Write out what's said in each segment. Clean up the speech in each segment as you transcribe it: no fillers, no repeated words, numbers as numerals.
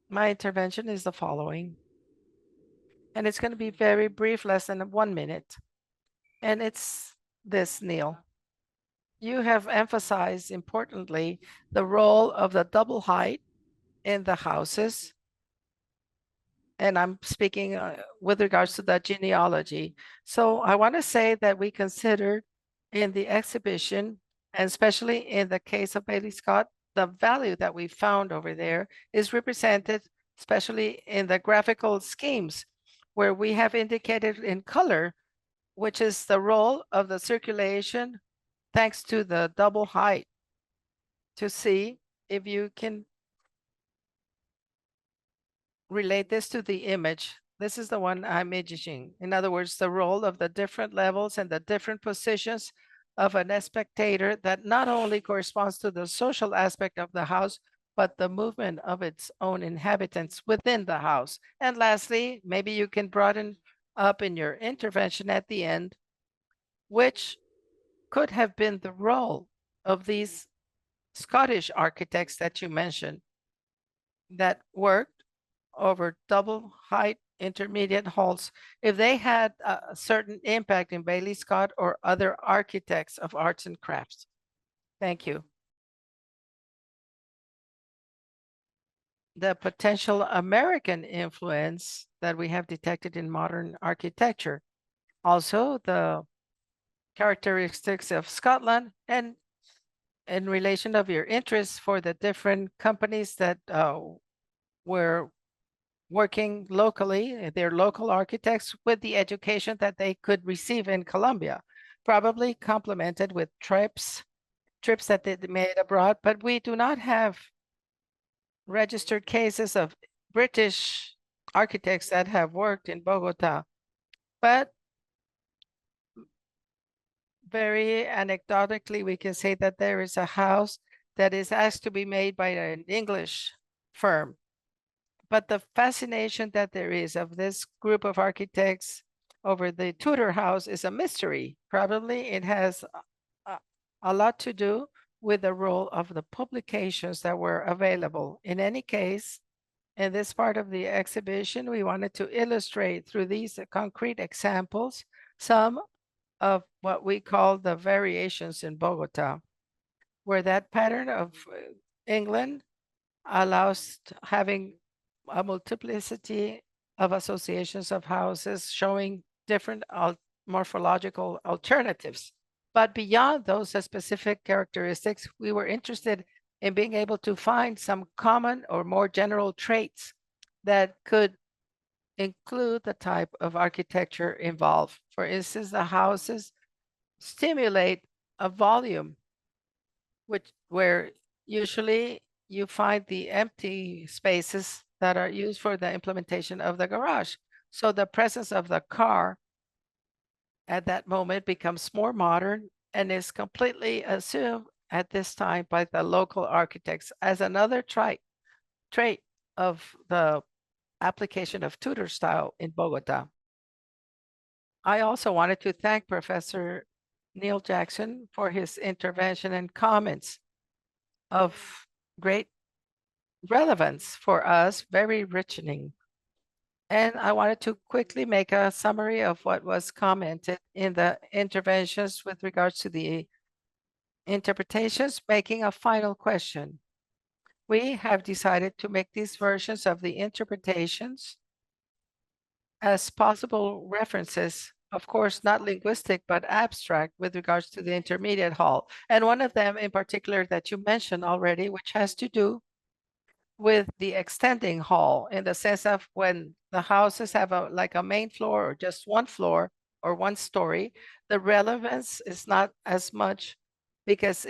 My intervention is the following, and it's going to be very brief, less than 1 minute. And it's this, Neil. You have emphasized importantly the role of the double height in the houses. And I'm speaking with regards to the genealogy. So I want to say that we considered in the exhibition, and especially in the case of Bailey Scott, the value that we found over there is represented, especially in the graphical schemes, where we have indicated in color, which is the role of the circulation thanks to the double height, to see if you can relate this to the image. This is the one I'm imaging. In other words, the role of the different levels and the different positions of a spectator that not only corresponds to the social aspect of the house, but the movement of its own inhabitants within the house. And lastly, maybe you can broaden up in your intervention at the end, which could have been the role of these Scottish architects that you mentioned that worked over double height intermediate halls, if they had a certain impact in Bailey Scott or other architects of arts and crafts. Thank you. The potential American influence that we have detected in modern architecture, also the characteristics of Scotland, and in relation of your interest for the different companies that were working locally, they're local architects with the education that they could receive in Colombia, probably complemented with trips that they made abroad, but we do not have registered cases of British architects that have worked in Bogota. But very anecdotically, we can say that there is a house that is asked to be made by an English firm. But the fascination that there is of this group of architects over the Tudor house is a mystery. Probably it has a lot to do with the role of the publications that were available. In any case, in this part of the exhibition, we wanted to illustrate through these concrete examples some of what we call the variations in Bogota, where that pattern of England allows having a multiplicity of associations of houses showing different morphological alternatives. But beyond those specific characteristics, we were interested in being able to find some common or more general traits that could include the type of architecture involved. For instance, the houses stimulate a volume, where usually you find the empty spaces that are used for the implementation of the garage. So the presence of the car at that moment becomes more modern and is completely assumed at this time by the local architects as another trait of the application of Tudor style in Bogota. I also wanted to thank Professor Neil Jackson for his intervention and comments of great relevance for us, very richening. And I wanted to quickly make a summary of what was commented in the interventions with regards to the interpretations, making a final question. We have decided to make these versions of the interpretations as possible references, of course, not linguistic, but abstract with regards to the intermediate hall. And one of them in particular that you mentioned already, which has to do with the extending hall in the sense of when the houses have like a main floor or just one floor or one story, the relevance is not as much because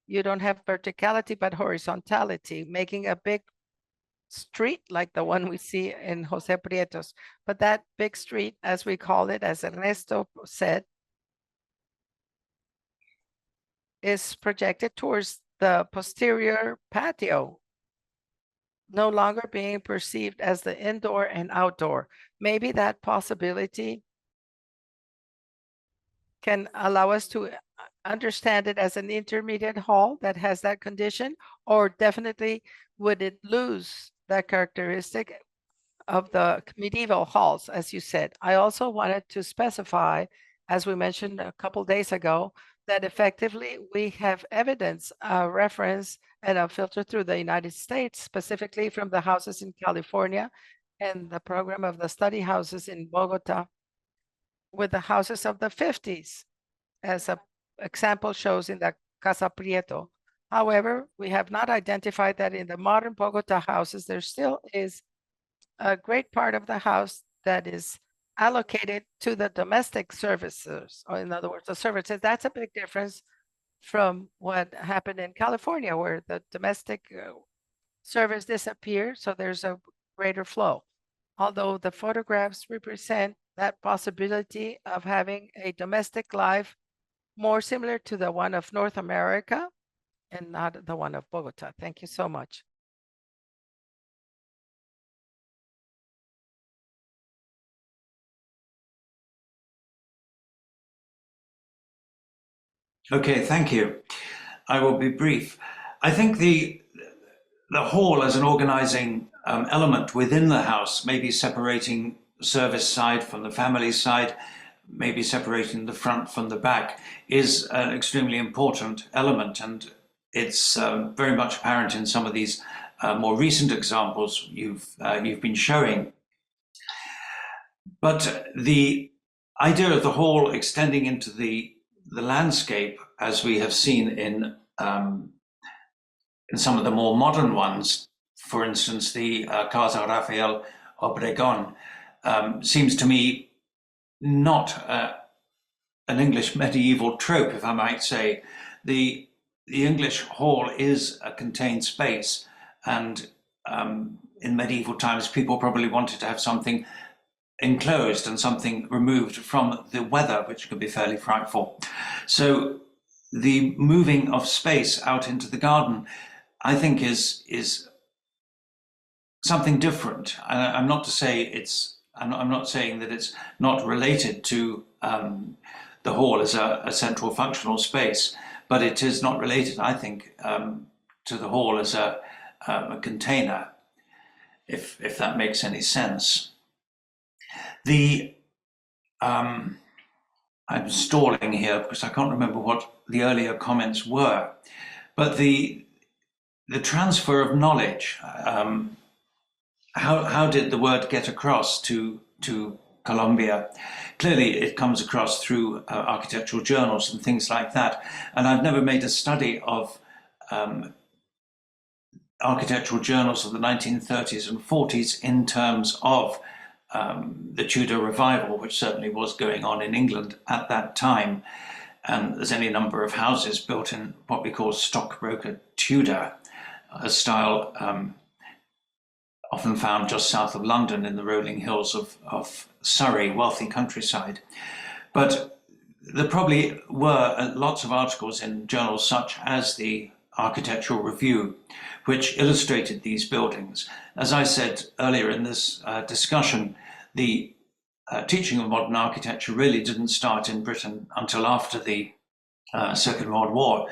you don't have verticality but horizontality, making a big street like the one we see in Jose Prietos. But that big street, as we call it, as Ernesto said, is projected towards the posterior patio, no longer being perceived as the indoor and outdoor. Maybe that possibility can allow us to understand it as an intermediate hall that has that condition, or definitely would it lose that characteristic of the medieval halls, as you said. I also wanted to specify, as we mentioned a couple days ago, that effectively we have evidence, a reference and a filter through the United States, specifically from the houses in California and the program of the study houses in Bogota with the houses of the 50s, as a example shows in the Casa Prieto. However, we have not identified that in the modern Bogota houses, there still is a great part of the house that is allocated to the domestic services, or in other words, the services. That's a big difference from what happened in California, where the domestic service disappeared, so there's a greater flow. Although the photographs represent that possibility of having a domestic life more similar to the one of North America and not the one of Bogota. Thank you so much. Okay, thank you. I will be brief. I think the hall as an organizing element within the house, maybe separating the service side from the family side, maybe separating the front from the back, is an extremely important element, and it's very much apparent in some of these more recent examples you've been showing. But the idea of the hall extending into the landscape, as we have seen in some of the more modern ones, for instance, the Casa Rafael Obregon, seems to me not an English medieval trope, if I might say. The English hall is a contained space, and in medieval times, people probably wanted to have something enclosed and something removed from the weather, which could be fairly frightful. So the moving of space out into the garden, I think, is something different. I'm not saying that it's not related to the hall as a central functional space, but it is not related, I think, to the hall as a container, if that makes any sense. I'm stalling here because I can't remember what the earlier comments were, but the transfer of knowledge. How did the word get across to Colombia? Clearly, it comes across through architectural journals and things like that. And I've never made a study of architectural journals of the 1930s and 40s in terms of the Tudor revival, which certainly was going on in England at that time. And there's any number of houses built in what we call stockbroker Tudor, a style often found just south of London in the rolling hills of Surrey, wealthy countryside. But there probably were lots of articles in journals such as the Architectural Review, which illustrated these buildings. As I said earlier in this discussion, the teaching of modern architecture really didn't start in Britain until after the Second World War.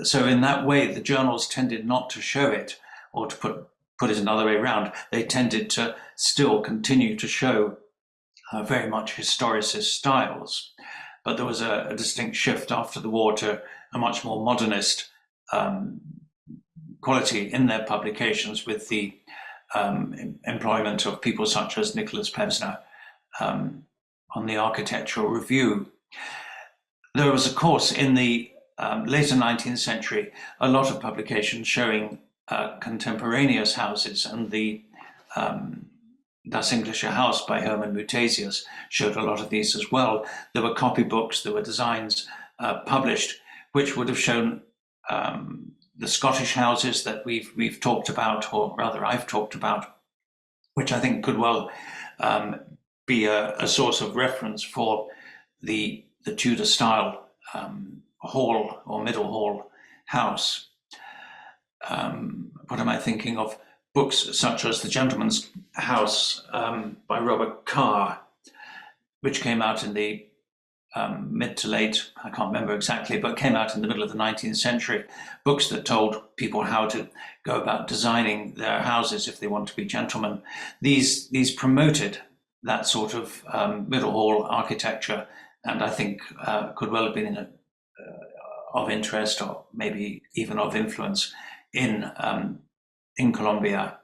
So in that way, the journals tended not to show it, or to put it another way around, they tended to still continue to show very much historicist styles. But there was a distinct shift after the war to a much more modernist quality in their publications, with the employment of people such as Nicholas Pevsner on the Architectural Review. There was, of course, in the later 19th century, a lot of publications showing contemporaneous houses, and the Das Englische Haus by Hermann Mutesius showed a lot of these as well. There were copybooks, there were designs published, which would have shown the Scottish houses that we've talked about, or rather I've talked about, which I think could well be a source of reference for the Tudor style hall or middle hall house. What am I thinking of? Books such as The Gentleman's House by Robert Carr, which came out in the mid to late, I can't remember exactly, but came out in the middle of the 19th century, books that told people how to go about designing their houses if they want to be gentlemen. These promoted that sort of middle hall architecture, and I think could well have been of interest or maybe even of influence in Colombia